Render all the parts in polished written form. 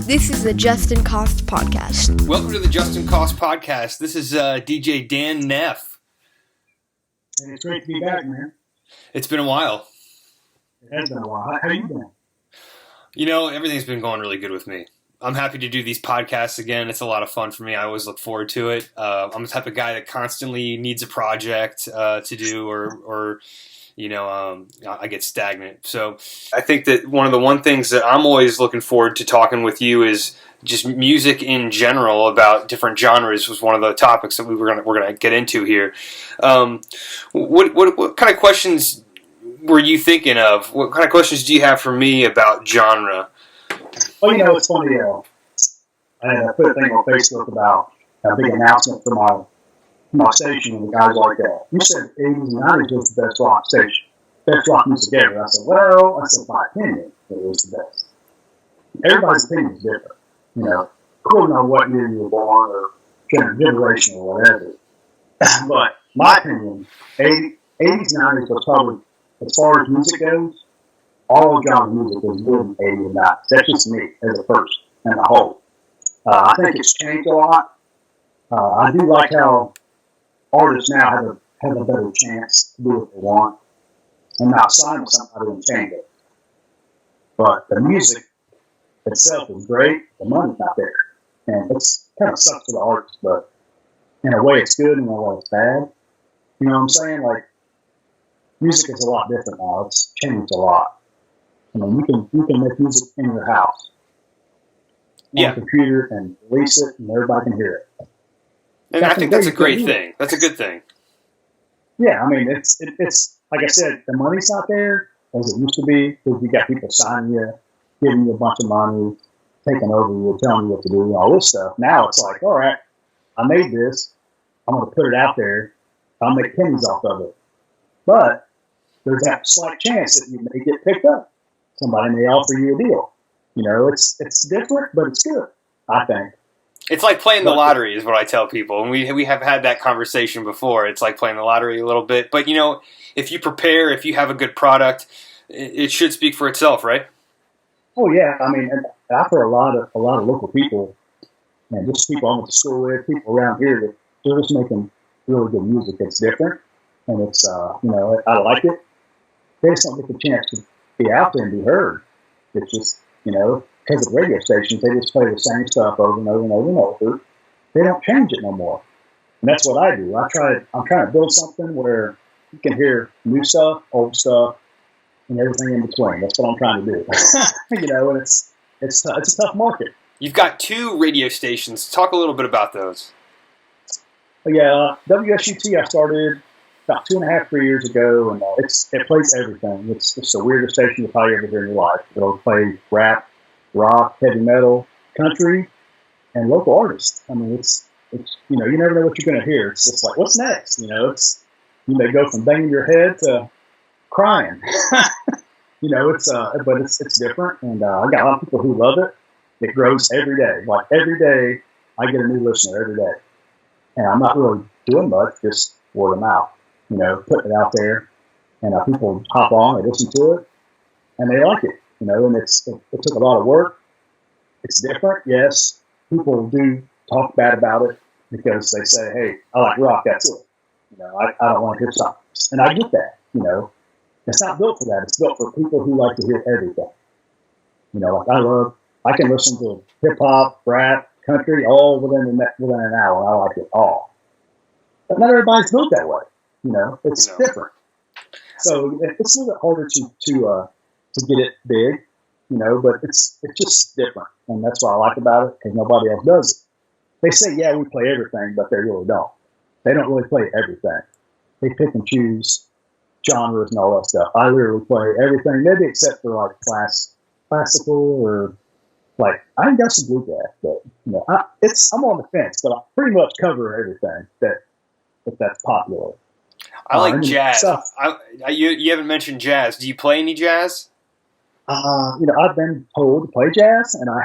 This is the Justin Cost Podcast. Welcome to the Justin Cost Podcast. This is DJ Dan Neff. And it's great to be back, man. It's been a while. It has been a while. How you been? You know, everything's been going really good with me. I'm happy to do these podcasts again. It's a lot of fun for me. I always look forward to it. I'm the type of guy that constantly needs a project to do or I get stagnant. So I think that one things that I'm always looking forward to talking with you is just music in general about different genres was one of the topics that we're gonna get into here. What kind of questions were you thinking of? What kind of questions do you have for me about genre? Well, it's funny. I put a thing on Facebook about a big announcement for my station, and the guy's like, you said 80s and 90s was the best rock station, best rock music ever. I said, my opinion, it was the best. Everybody's opinion is different, according on what year you were born or generation or whatever. But my opinion, 80s and 90s was probably, as far as music goes, all genre music was good in 80s and 90s. That's just me as a person and a whole. I think it's changed a lot. I do like how artists now have a better chance to do what they want and not sign with somebody and change it. But the music itself is great. The money's not there. And it's kind of sucks for the artist, but in a way it's good and in a way it's bad. You know what I'm saying? Like, music is a lot different now. It's changed a lot. I mean, you can make music in your house on a computer and release it, and everybody can hear it. And I think that's a great thing. That's a good thing. Yeah, I mean, it's like I said, the money's not there as it used to be, because you got people signing you, giving you a bunch of money, taking over you, telling you what to do, and all this stuff. Now it's like, all right, I made this, I'm going to put it out there, I'll make pennies off of it. But there's that slight chance that you may get picked up. Somebody may offer you a deal. It's different, but it's good, I think. It's like playing the lottery is what I tell people. And we have had that conversation before. It's like playing the lottery a little bit. But, if you prepare, if you have a good product, it should speak for itself, right? Oh, yeah. I mean, I've heard a lot of local people, and just people I went to school with, people around here, that they're just making really good music. It's different, and it's, I like it. They just don't get the chance to be out there and be heard. It's just, because of radio stations, they just play the same stuff over and over and over and over. They don't change it no more. And that's what I do. I'm trying to build something where you can hear new stuff, old stuff, and everything in between. That's what I'm trying to do. And it's a tough market. You've got 2 radio stations. Talk a little bit about those. Yeah, WSUT I started about 2.5-3 years ago, and it plays everything. It's the weirdest station you'll probably ever hear in your life. It'll play rap, rock, heavy metal, country, and local artists. I mean, it's you never know what you're going to hear. It's just like, what's next? You may go from banging your head to crying. But it's different, and I got a lot of people who love it. It grows every day. Like, every day, I get a new listener every day. And I'm not really doing much, just word of mouth. Putting it out there, and people hop on, they listen to it, and they like it. And it took a lot of work. It's different, yes. People do talk bad about it because they say, hey, I like rock, that's it. I don't want to hear something. And I get that, It's not built for that. It's built for people who like to hear everything. I can listen to hip-hop, rap, country, all within an hour, and I like it all. But not everybody's built that way. It's different. So it's a little bit harder to get it big, but it's just different. And that's what I like about it, because nobody else does it. They say, yeah, we play everything, but they really don't. They don't really play everything. They pick and choose genres and all that stuff. I literally play everything, maybe except for like classical or like, I got some bluegrass, but I'm on the fence, but I pretty much cover everything that's popular. I like jazz. You haven't mentioned jazz. Do you play any jazz? I've been told to play jazz, and I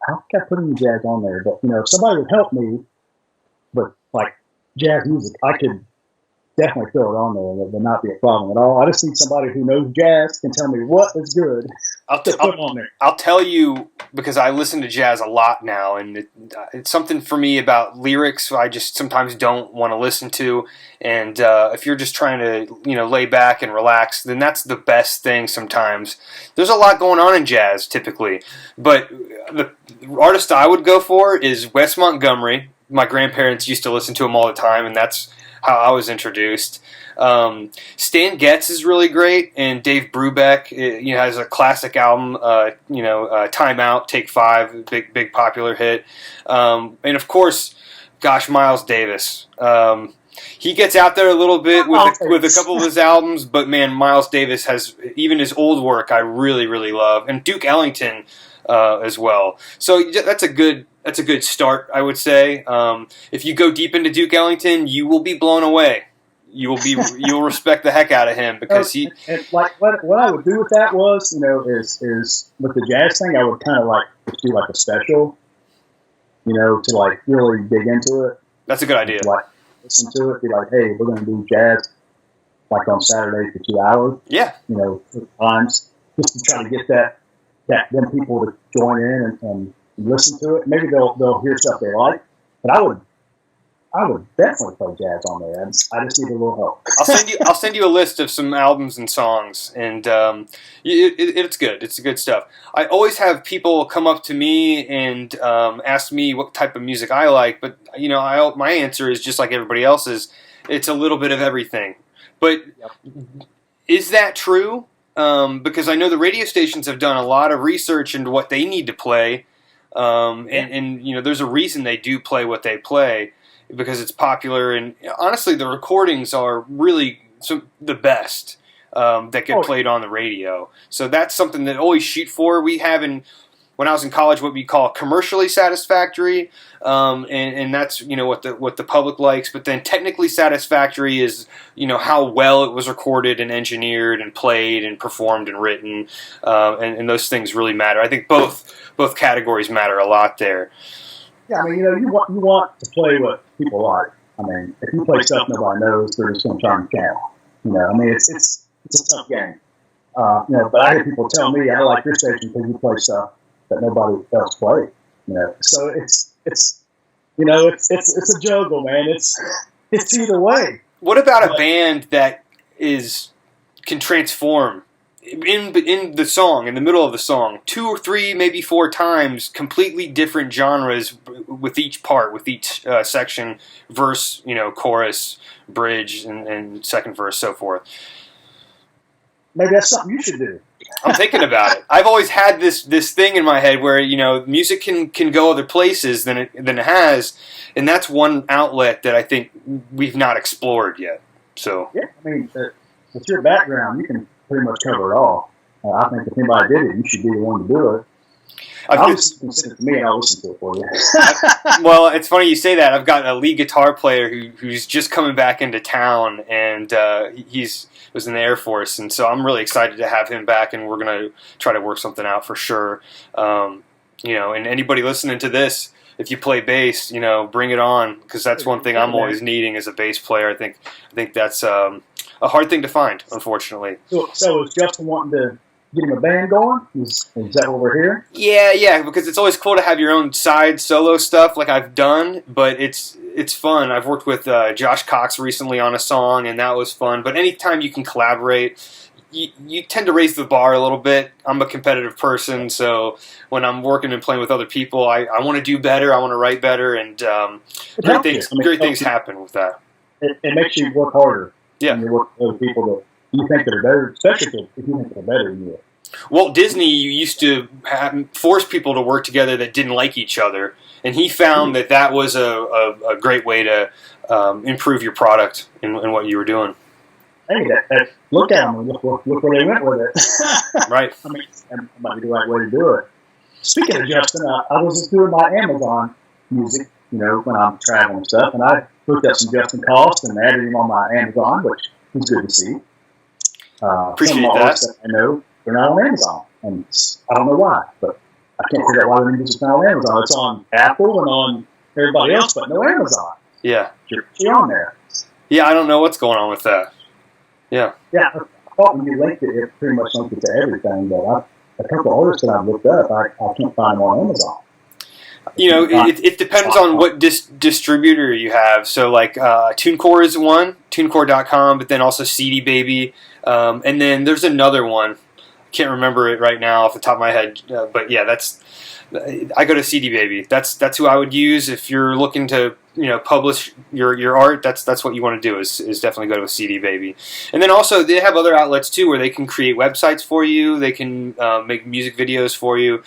think I put any jazz on there. But if somebody would help me with like jazz music, I could definitely throw it on there, and it would not be a problem at all. I just need somebody who knows jazz can tell me what is good. Just put them on there. I'll tell you, because I listen to jazz a lot now, and it's something for me about lyrics I just sometimes don't want to listen to. And if you're just trying to, lay back and relax, then that's the best thing sometimes. There's a lot going on in jazz, typically. But the artist I would go for is Wes Montgomery. My grandparents used to listen to him all the time, and that's how I was introduced. Stan Getz is really great, and Dave Brubeck has a classic album, Time Out, Take 5, big popular hit. And of course, Miles Davis. He gets out there a little bit with a couple of his albums, but man, Miles Davis has, even his old work I really, really love. And Duke Ellington as well. So that's a good start, I would say. If you go deep into Duke Ellington, you will be blown away. You'll respect the heck out of him, because he. And like what I would do with that was, is with the jazz thing, I would kind of like just do like a special, to like really dig into it. That's a good idea. Like listen to it, be like, hey, we're going to do jazz like on Saturday for 2 hours. Yeah. Times just to try to get them people to join in and listen to it. Maybe they'll hear stuff they like, but I would definitely play jazz on there. I just need a little help. I'll send you a list of some albums and songs, and it's good. It's good stuff. I always have people come up to me and ask me what type of music I like, but my answer is just like everybody else's. It's a little bit of everything. But is that true? Because I know the radio stations have done a lot of research into what they need to play, and there's a reason they do play what they play, because it's popular, and honestly, the recordings are really the best that get played on the radio. So that's something that I always shoot for. We have when I was in college, what we call commercially satisfactory, and that's what the public likes. But then technically satisfactory is how well it was recorded and engineered and played and performed and written, and those things really matter. I think both categories matter a lot there. Yeah, I mean, you want to play what people like. I mean, if you play stuff nobody knows, they're just going to turn the channel. I mean, it's a tough game. But I hear people tell me, I like your station because you play stuff that nobody else plays. So it's a juggle, man. It's either way. What about a band that can transform in the song, in the middle of the song, 2 or 3, maybe 4 times, completely different genres with each part, with each section, verse, chorus, bridge, and second verse, so forth? Maybe that's something you should do. I'm thinking about it. I've always had this thing in my head where music can go other places than it has, and that's one outlet that I think we've not explored yet. So yeah, I mean, with your background, you can pretty much cover it all. I think if anybody did it, you should be the one to do it. Obviously, you can send it to me, and I'll listen to it for you. Well, it's funny you say that. I've got a lead guitar player who's just coming back into town, and was in the Air Force, and so I'm really excited to have him back, and we're going to try to work something out for sure. And anybody listening to this, if you play bass, bring it on, because that's one thing I'm always needing as a bass player. I think that's a hard thing to find, unfortunately. So is Justin wanting to get him a band going? Is that what we're hearing? Yeah, because it's always cool to have your own side solo stuff like I've done, but it's fun. I've worked with Josh Cox recently on a song, and that was fun. But anytime you can collaborate, you tend to raise the bar a little bit. I'm a competitive person, so when I'm working and playing with other people, I want to do better, I want to write better, and great things happen with that. It makes you work harder. Yeah. And you work with other people that you think that are better, especially if you think they're better than you. Walt Disney used to force people to work together that didn't like each other, and he found that was a great way to improve your product and what you were doing. Hey, look at them. Look where they went with it. Right. I mean, that might be the right way to do it. Speaking of Justin, I was just doing my Amazon music, when I'm traveling and stuff, and I looked up some Justin costs and added him on my Amazon, which was good to see. Appreciate that. I know they're not on Amazon, and I don't know why, but I can't figure out why they're just not on Amazon. It's on Apple and on everybody else, but no Amazon. Yeah. You're on there. Yeah, I don't know what's going on with that. Yeah. Yeah, I thought when you linked it, it pretty much linked it to everything, but a couple of artists that I've looked up, I can't find them on Amazon. It depends on what distributor you have. So, like, TuneCore is one, TuneCore.com, but then also CD Baby. And then there's another one. I can't remember it right now off the top of my head. But, yeah, I go to CD Baby. That's who I would use if you're looking to publish your art. That's what you want to do is definitely go to a CD Baby. And then also they have other outlets too where they can create websites for you. They can make music videos for you.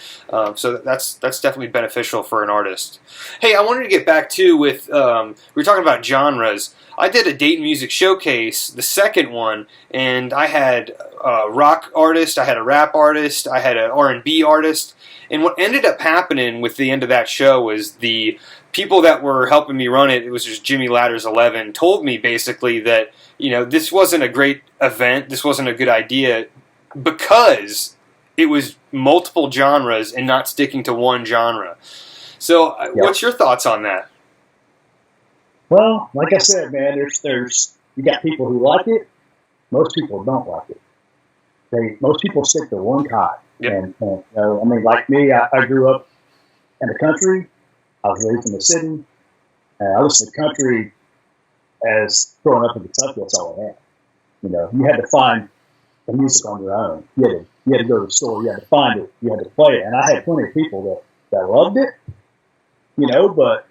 So that's definitely beneficial for an artist. Hey, I wanted to get back too with we were talking about genres. I did a Dayton Music Showcase, the second one, and I had a rock artist, I had a rap artist, I had an R&B artist. And what ended up happening with the end of that show was the people that were helping me run it was just Jimmy Ladders 11, told me basically that, this wasn't a great event, this wasn't a good idea, because it was multiple genres and not sticking to one genre. So What's your thoughts on that? Well, like I said, man, there's you got people who like it, most people don't like it. Most people stick to one kind. Yep. And like me, I grew up in the country. I was raised in the city. I listened to country as growing up in Kentucky. That's all I had. You had to find the music on your own. You had to go to the store. You had to find it. You had to play it. And I had plenty of people that loved it. But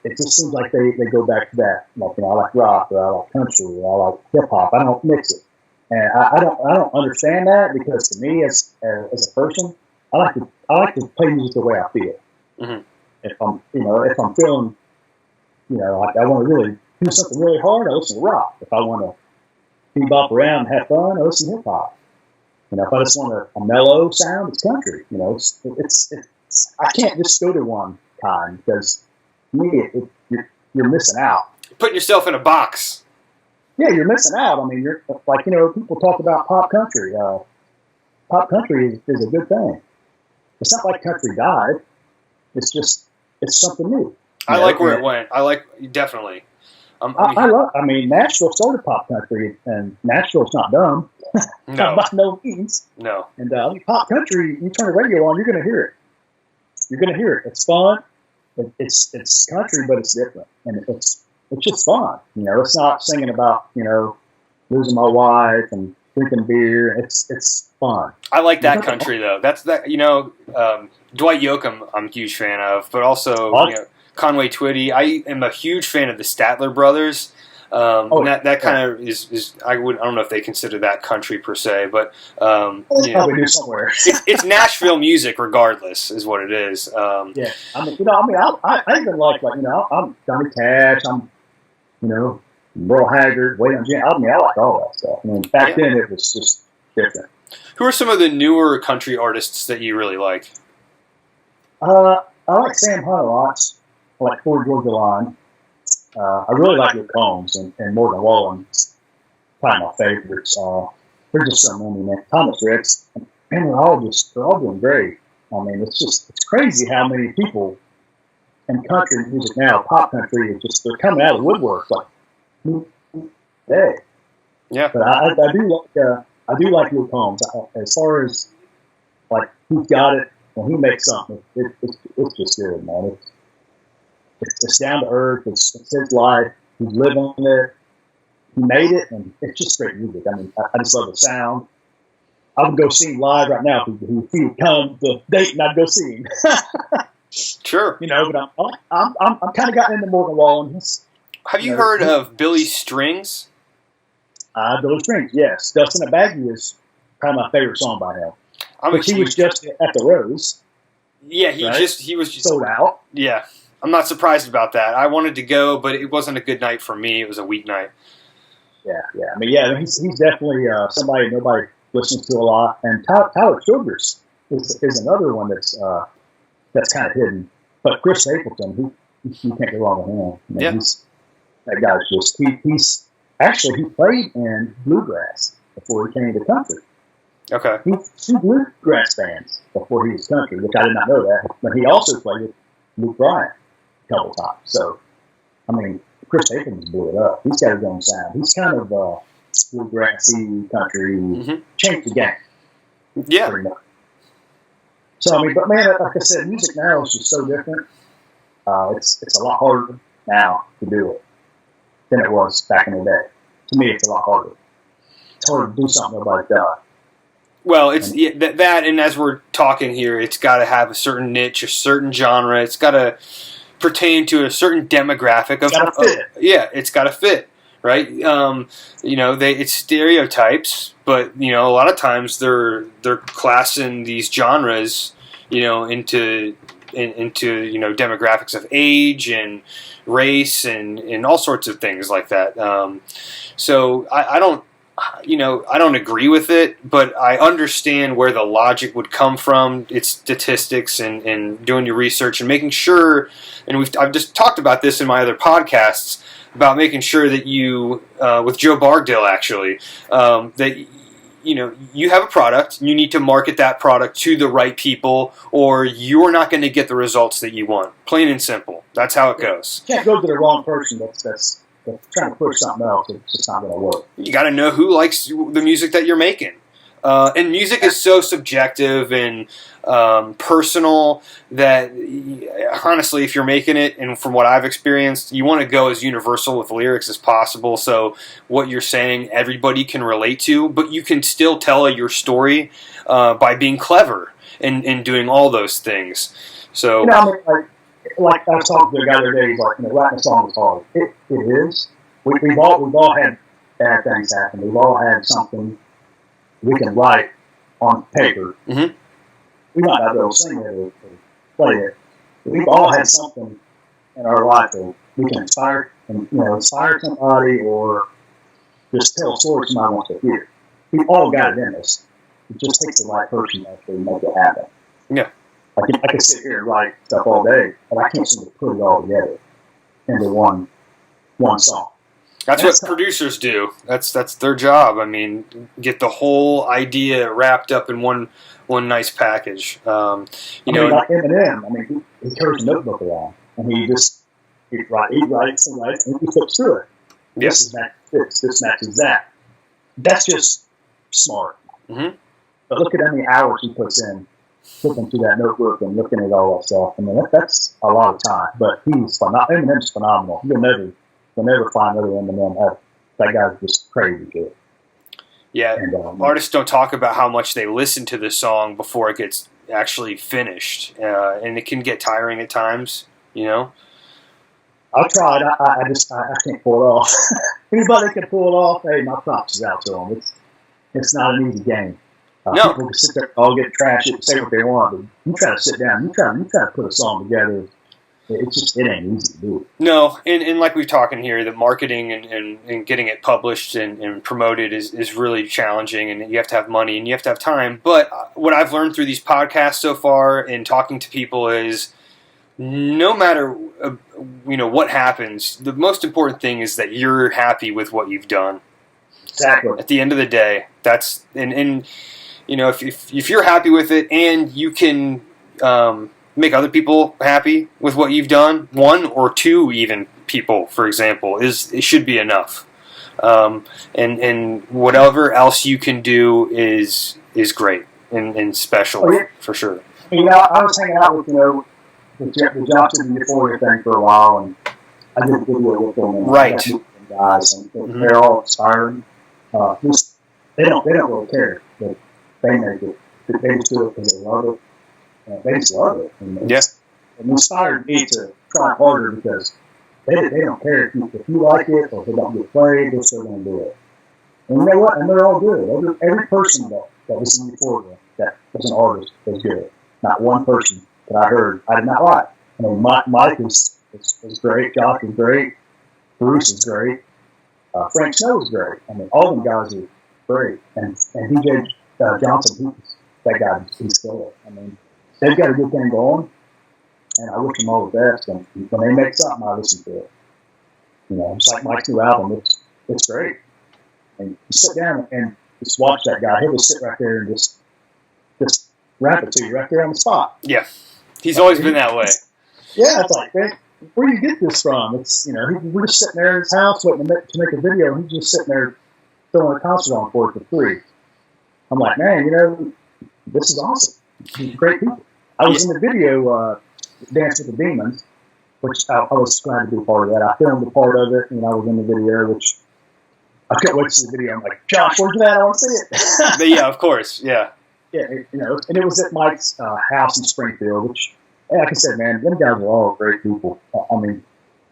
it just seems like they go back to that. Like, I like rock, or I like country, or I like hip hop. I don't mix it. And I don't understand that, because to me as a person, I like to play music the way I feel. Mm-hmm. If I'm feeling, like I want to really do something really hard, I listen to rock. If I want to bebop around and have fun, I listen to hip hop. If I just want a mellow sound, it's country. It's I can't just go to one kind, because to me you're missing out. You're putting yourself in a box. Yeah, you're missing out. You're like, people talk about pop country. Pop country is a good thing. It's not like country died. It's something new. I like where it went. Definitely. Nashville started pop country, and Nashville's not dumb. No. By no means. No. And pop country, you turn the radio on, you're going to hear it. You're going to hear it. It's fun. It's country, but it's different, and it's just fun. It's not singing about losing my wife and drinking beer. It's fun. I like that country though. That's that. Dwight Yoakam, I'm a huge fan of, but also Conway Twitty. I am a huge fan of the Statler Brothers. That kind of is I don't know if they consider that country per se, but probably do somewhere. it's Nashville music, regardless, is what it is. I even like I'm Johnny Cash. I'm Merle Haggard, Wait on Jim. I like all that stuff. Back then it was just different. Who are some of the newer country artists that you really like? I like Sam Hunt a lot. I like Ford Georgia Line. I really like Luke Combs and Morgan Wallen. Probably my favorites. There's just so many, man. Thomas Ricks, and they're all doing great. It's crazy how many people in country music now, pop country, they're coming out of the woodwork. Like, hey, yeah. But I do like Luke Combs. As far as like he's got it when he makes something, it's just good, man. It's down to earth. It's his life. He's living it. He made it, and it's just great music. I just love the sound. I would go see him live right now if he would come to Dayton. I'd go see him. Sure. But I'm kind of gotten into Morgan Wallen. Have you heard of Billy Strings? Billy Strings, yes. Dust in a Baggie is probably my favorite song by him. He was just at the Rose. Yeah, he was just sold out. Yeah. I'm not surprised about that. I wanted to go, but it wasn't a good night for me. It was a weeknight. Yeah. He's definitely somebody nobody listens to a lot. And Tyler Childers is another one that's kind of hidden. But Chris Stapleton, you can't go wrong with him. That guy's just he played in bluegrass before he came to country. Okay. He's two bluegrass bands before he was country, which I did not know that. But he also played with Luke Bryan a couple times. So, Chris Stapleton blew it up. He's got his own sound. He's kind of bluegrassy country. Mm-hmm. Changed the game. Yeah. So, I mean, but man, like I said, music now is just so different. It's a lot harder now to do it than it was back in the day. To me, it's a lot harder. It's harder to do something like that. Well, it's that, and as we're talking here, it's got to have a certain niche, a certain genre. It's got to pertain to a certain demographic. It's got to fit. It's got to fit, right? It's stereotypes, but a lot of times they're classing these genres, into demographics of age and race and all sorts of things like that. So I don't agree with it, but I understand where the logic would come from. It's statistics and doing your research and making sure, and I've just talked about this in my other podcasts, about making sure that you, with Joe Bargdale actually, that you have a product, you need to market that product to the right people, or you're not going to get the results that you want. Plain and simple. That's how it goes. You can't go to the wrong person that's trying to push something else. It's just not going to work. You got to know who likes the music that you're making. And music is so subjective and personal that, honestly, if you're making it, and from what I've experienced, you want to go as universal with lyrics as possible, so what you're saying everybody can relate to, but you can still tell your story by being clever and doing all those things. So, like I was talking to a guy the other day, he's like, writing a song is hard. It is. We've all had bad things happen. We've all had something we can write on paper. Mm-hmm. We might not be able to sing it or play it, but we've all had something in our life that we can inspire somebody or just tell a story somebody wants to hear. We've all got it in us. It just takes the right person to actually make it happen. Yeah. I can sit here and write stuff all day, but I can't seem to put it all together into one song. That's what producers do. That's their job. I mean, get the whole idea wrapped up in one nice package. Like Eminem, he carries a notebook around, and he writes, and he flips through it. Yes. This matches that. That's just smart. Mm-hmm. But look at how many hours he puts in flipping through that notebook and looking at all that stuff. That's a lot of time. But Eminem's phenomenal. You'll never find another Eminem. That guy's just crazy good. Yeah, and, artists don't talk about how much they listen to the song before it gets actually finished, and it can get tiring at times. I've tried. I can't pull it off. Anybody can pull it off. Hey, my props is out to them. It's not an easy game. No. People can sit there, all get trashed, and say what they want. But you try to sit down. You try to put a song together. It ain't easy to do. No, and like we're talking here, the marketing and getting it published and promoted is really challenging, and you have to have money and you have to have time. But what I've learned through these podcasts so far and talking to people is, no matter what happens, the most important thing is that you're happy with what you've done. Exactly. At the end of the day, that's and if you're happy with it and you can make other people happy with what you've done, one or two even people, for example, it should be enough. And whatever else you can do is great and special for sure. I was hanging out with the Johnson and Euphoria thing for a while, and I did a video with them. And right. Guys, and they're all inspiring. They don't really care that they make it. They just do it because they love it. They just love it. And it inspired me to try harder because they don't care if you like it or if it don't get played, they're still going to do it. And you know what? And they're all good. Every person that was in Euphoria that was an artist was good. Not one person that I heard I did not like. Mike is great. Josh is great. Bruce is great. Frank Snow is great. All them guys are great. And DJ Johnson, that guy, he's killer. They've got a good thing going, and I wish them all the best. And when they make something, I listen to it. It's like Mike's new album. It's great. And you sit down and just watch that guy. He'll just sit right there and just rap it to you right there on the spot. Yeah, he's always been that way. Yeah, it's like, man, where do you get this from? It's we're just sitting there in his house waiting to make a video, and he's just sitting there throwing a concert on for free. I'm like, man, this is awesome. Great people. I was in the video, Dance with the Demons, which I was glad to be part of that. I filmed a part of it, and I was in the video, which I couldn't wait to see the video. I'm like, Josh, where's that? I want to see it. But yeah, of course, yeah. Yeah, and it was at Mike's house in Springfield, which, like I said, man, them guys are all great people. I mean,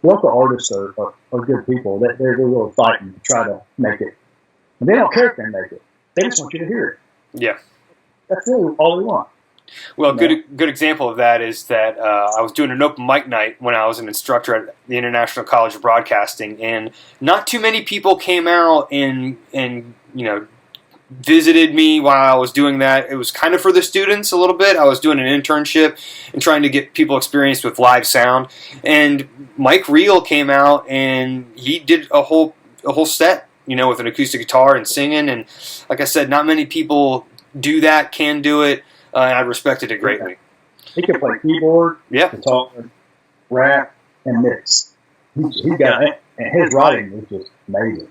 local artists are good people. They're really fighting to try to make it. And they don't care if they make it. They just want you to hear it. Yeah. That's really all they want. Well, good example of that is that I was doing an open mic night when I was an instructor at the International College of Broadcasting, and not too many people came out and visited me while I was doing that. It was kind of for the students a little bit. I was doing an internship and trying to get people experienced with live sound. And Mike Reel came out and he did a whole set, with an acoustic guitar and singing. And like I said, not many people do that, can do it. And I respected it greatly. He can play keyboard, guitar, rap, and mix. He got it, and his writing is just amazing.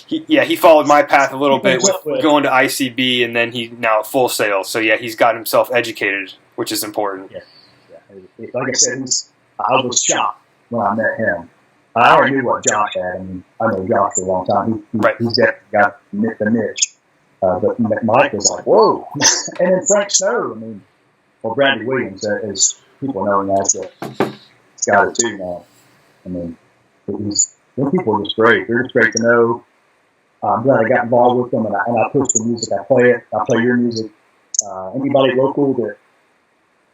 He followed my path a little bit with going to ICB, and then he now at Full Sail. So yeah, he's got himself educated, which is important. Yeah. Like I said, I was shocked when I met him. I already knew what Josh had. I mean, I know Josh for a long time. He's definitely got the niche. But Mike was like, whoa. And then Frank Snow, Bradley Williams, as people know him as, he's got it too now. Them people are just great. They're just great to know. I'm glad I got involved with them, and I push the music. I play it. I play your music. Anybody local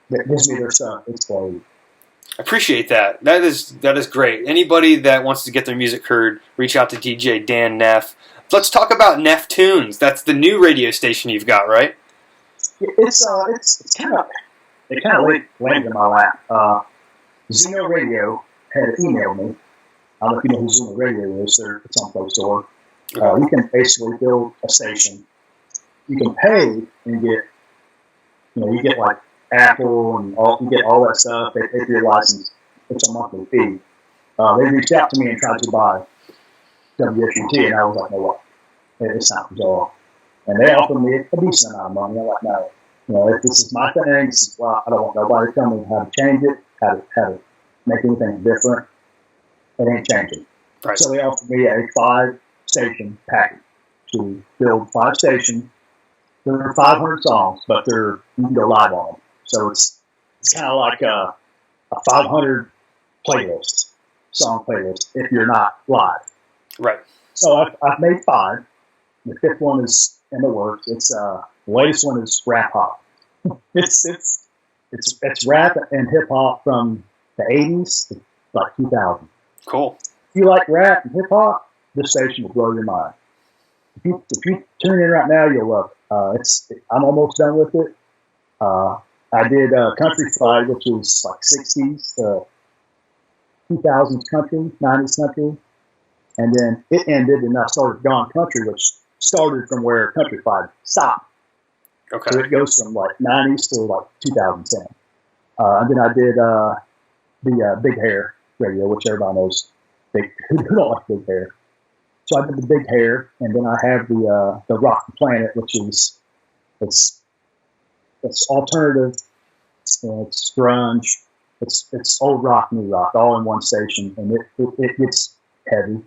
that gives me their stuff, it's played. I appreciate that. That is great. Anybody that wants to get their music heard, reach out to DJ Dan Neff. Let's talk about NeffTunes. That's the new radio station you've got, right? It's kind of landed in my lap. Zeno Radio had emailed me. I don't know if you know who Zeno Radio is. It's on Play Store. You can basically build a station. You can pay and get, you get like Apple and you get all that stuff. They pay for your license. It's a monthly fee. They reached out to me and tried to buy WSUT, and I was like, no, what? It's not bizarre. And they offered me a decent amount of money. I'm like, no, if this is my thing, I don't want nobody to tell me how to change it, how to make anything different. It ain't changing. Right. So they offered me a 5-station package to build 5 stations. There are 500 songs, but you can go live on them. So it's kind of like a 500 song playlist, if you're not live. Right. So I've made 5. The 5th one is in the works. The latest one is rap hop. It's rap and hip hop from the 80s to like 2000. Cool. If you like rap and hip hop, this station will blow your mind. If you tune in right now, you'll love it. I'm almost done with it. I did Countryside, which is like 60s to 2000s country, 90s country. And then it ended, and I started Gone Country, which started from where Countryside stopped. Okay. So it goes from like 90s to like 2010. And then I did the Big Hair radio, which everybody knows. Who don't like Big Hair? So I did the Big Hair, and then I have the Rock the Planet, which is it's alternative, it's grunge, it's old rock, new rock, all in one station, and it gets heavy.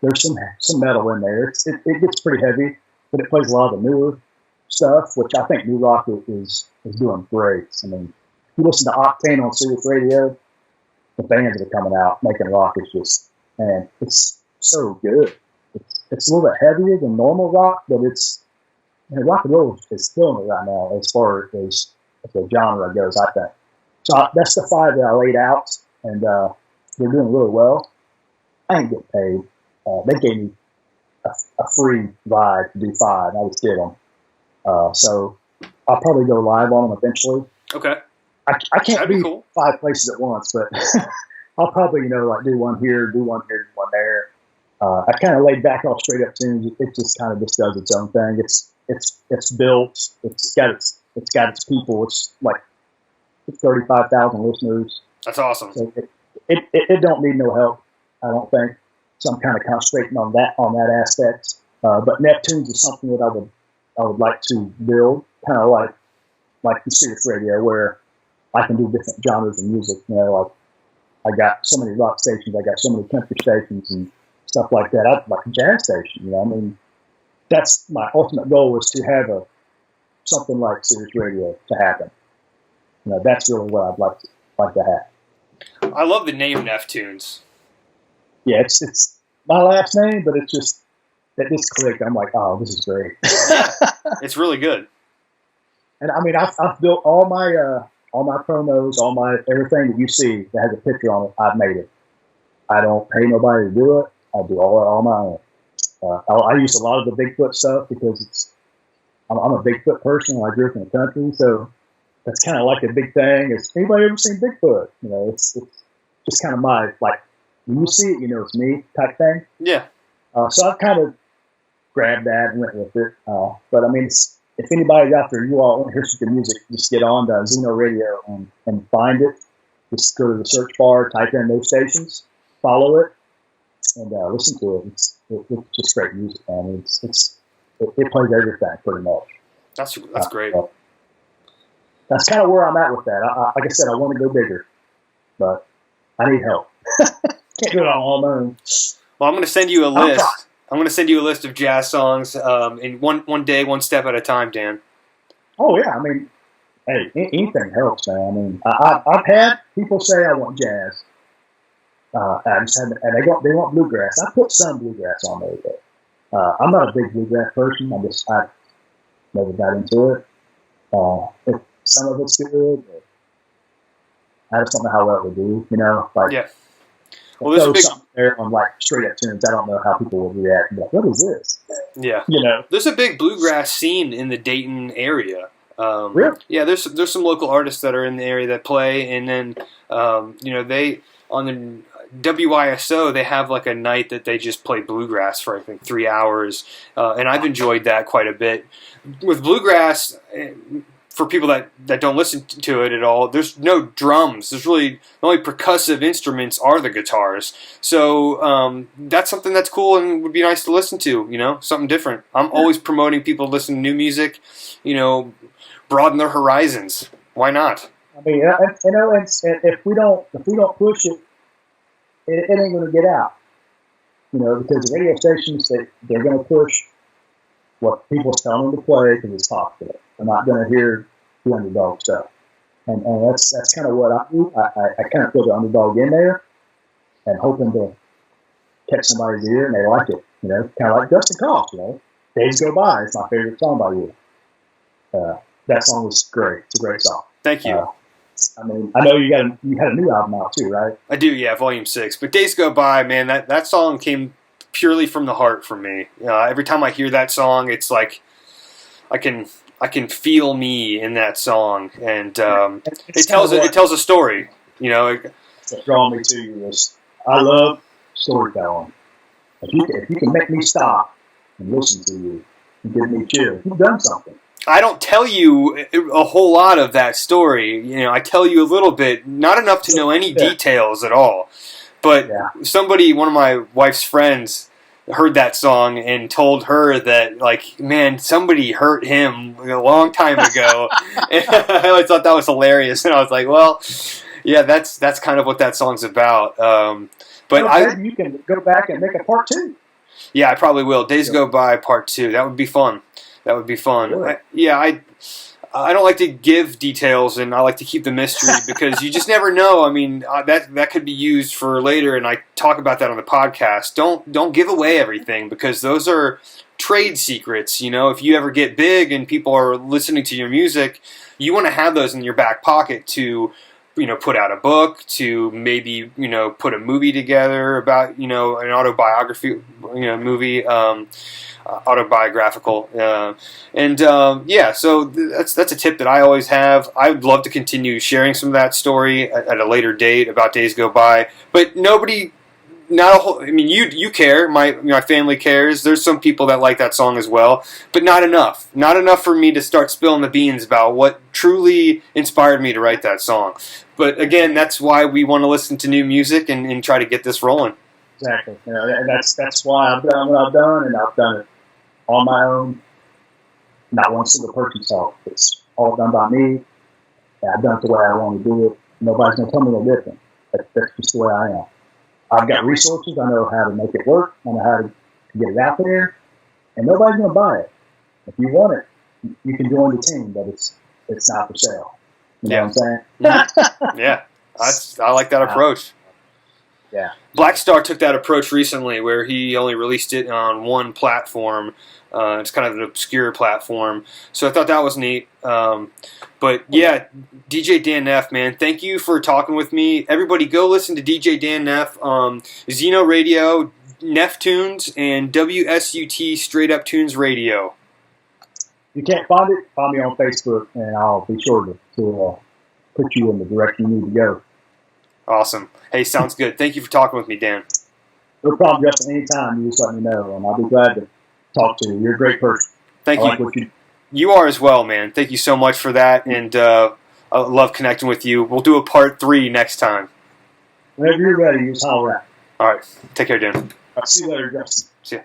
There's some metal in there. It gets pretty heavy, but it plays a lot of the newer stuff, which I think new rock is doing great. I mean, if you listen to Octane on Sirius Radio, the bands that are coming out making rock is just, man, it's so good. It's a little bit heavier than normal rock, but rock and roll is killing it right now as far as the genre goes, I think. So that's the 5 that I laid out, and they're doing really well. I ain't getting paid. They gave me a free ride to do 5. I was kidding. So I'll probably go live on them eventually. Okay. I can't be cool. 5 places at once, but I'll probably, like do one here, do one there. I kind of laid back off straight up tunes. It just kind of just does its own thing. It's built. It's got its people. It's like 35,000 listeners. That's awesome. So it don't need no help, I don't think. So I'm kind of concentrating on that aspect. But NeffTunes is something that I would like to build, kind of like the Sirius Radio, where I can do different genres of music. You know, like I got so many rock stations, I got so many country stations and stuff like that. I like a jazz station. You know, I mean, that's my ultimate goal is to have something like Sirius Radio to happen. You know, that's really what I'd like to have. I love the name NeffTunes. Yeah, it's my last name, but it's just that this clicked. I'm like, oh, this is great. It's really good. And I mean, I've built all my promos, all my everything that you see that has a picture on it. I've made it. I don't pay nobody to do it. I do all it on my own. I use a lot of the Bigfoot stuff because I'm a Bigfoot person. I grew up in the country, so that's kind of like a big thing. Has anybody ever seen Bigfoot? You know, it's just kind of my, like, when you see it, you know it's me type thing. Yeah. So I've kind of grabbed that and went with it. But I mean, if anybody's out there, you all want to hear some good music, just get on to Zeno Radio and find it. Just go to the search bar, type in those stations, follow it, and listen to it. It's just great music, man. It plays everything pretty much. That's great. That's kind of where I'm at with that. Like I said, I want to go bigger, but I need help. Can't do it all on my own. Well, I'm going to send you a list. I'm going to send you a list of jazz songs in one day, one step at a time, Dan. Oh, yeah. I mean, hey, anything helps, man. I mean, I've had people say I want jazz. And they want bluegrass. I put some bluegrass on there, but I'm not a big bluegrass person. I never got into it. Some of it's good, but I just don't know how well it would do, you know? Like, yeah. Well, there's a big something there on like straight up tunes. I don't know how people would react. Like, what is this? Yeah. You know, there's a big bluegrass scene in the Dayton area. Really? Yeah, there's some local artists that are in the area that play, and then you know, they on the WISO they have like a night that they just play bluegrass for I think 3 hours, and I've enjoyed that quite a bit. With bluegrass, for people that don't listen to it at all, there's no drums. There's really the only percussive instruments are the guitars. So that's something that's cool and would be nice to listen to. You know, something different. I'm always promoting people to listen to new music. You know, broaden their horizons. Why not? I mean, you know, if we don't push it, it ain't going to get out. You know, because the radio stations they're going to push what people tell them to play because it's popular. I'm not going to hear the underdog stuff, and that's kind of what I do. I kind of put the underdog in there, and hoping to catch somebody's ear and they like it. You know, kind of like Dustin Cost. You know, Days Go By is my favorite song by you. That song was great. It's a great song. Thank you. I mean, I know you had a new album out too, right? I do, yeah, Volume 6. But Days Go By, man, that song came purely from the heart for me. Every time I hear that song, it's like I can feel me in that song, and it tells a story. You know, what draw me to you is I love storytelling. If you can make me stop and listen to you and give me chills, you've done something. I don't tell you a whole lot of that story. You know, I tell you a little bit, not enough to know any details at all. But somebody, one of my wife's friends, heard that song and told her that, like, man, somebody hurt him a long time ago. And I always thought that was hilarious. And I was like, well, yeah, that's kind of what that song's about. But you can go back and make a part 2. Yeah, I probably will. Days Go By Part 2. That would be fun. That would be fun. Really? I don't like to give details, and I like to keep the mystery because you just never know. I mean, that could be used for later, and I talk about that on the podcast. Don't give away everything because those are trade secrets. You know, if you ever get big and people are listening to your music, you want to have those in your back pocket to, you know, put out a book, to maybe, you know, put a movie together about, you know, an autobiography, you know, movie. Autobiographical, so that's a tip that I always have. I would love to continue sharing some of that story at a later date about Days Go By, but nobody, not a whole. I mean, you care, my family cares. There's some people that like that song as well, but not enough for me to start spilling the beans about what truly inspired me to write that song. But again, that's why we want to listen to new music and try to get this rolling. Exactly. You know, and that's why I've done what I've done, and I've done it on my own. Not one single person song. It's all done by me. I've done it the way I want to do it. Nobody's going to tell me no different. That's just the way I am. I've got resources. I know how to make it work. I know how to get it out there. And nobody's going to buy it. If you want it, you can join the team, but it's not for sale. You know what I'm saying? Yeah. I like that approach. Yeah. Black Star took that approach recently where he only released it on one platform. It's kind of an obscure platform. So I thought that was neat. But yeah, DJ Dan Neff, man, thank you for talking with me. Everybody go listen to DJ Dan Neff, Xeno Radio, NeffTunes, and WSUT Straight Up Tunes Radio. If you can't find it, find me on Facebook, and I'll be sure to put you in the direction you need to go. Awesome. Hey, sounds good. Thank you for talking with me, Dan. No problem, Justin. Anytime, you just let me know, and I'll be glad to talk to you. You're a great person. Thank you. Like what you are as well, man. Thank you so much for that, and I love connecting with you. We'll do a part 3 next time. Whenever you're ready, you just holler out. All right. Take care, Dan. I'll see you later, Justin. See ya.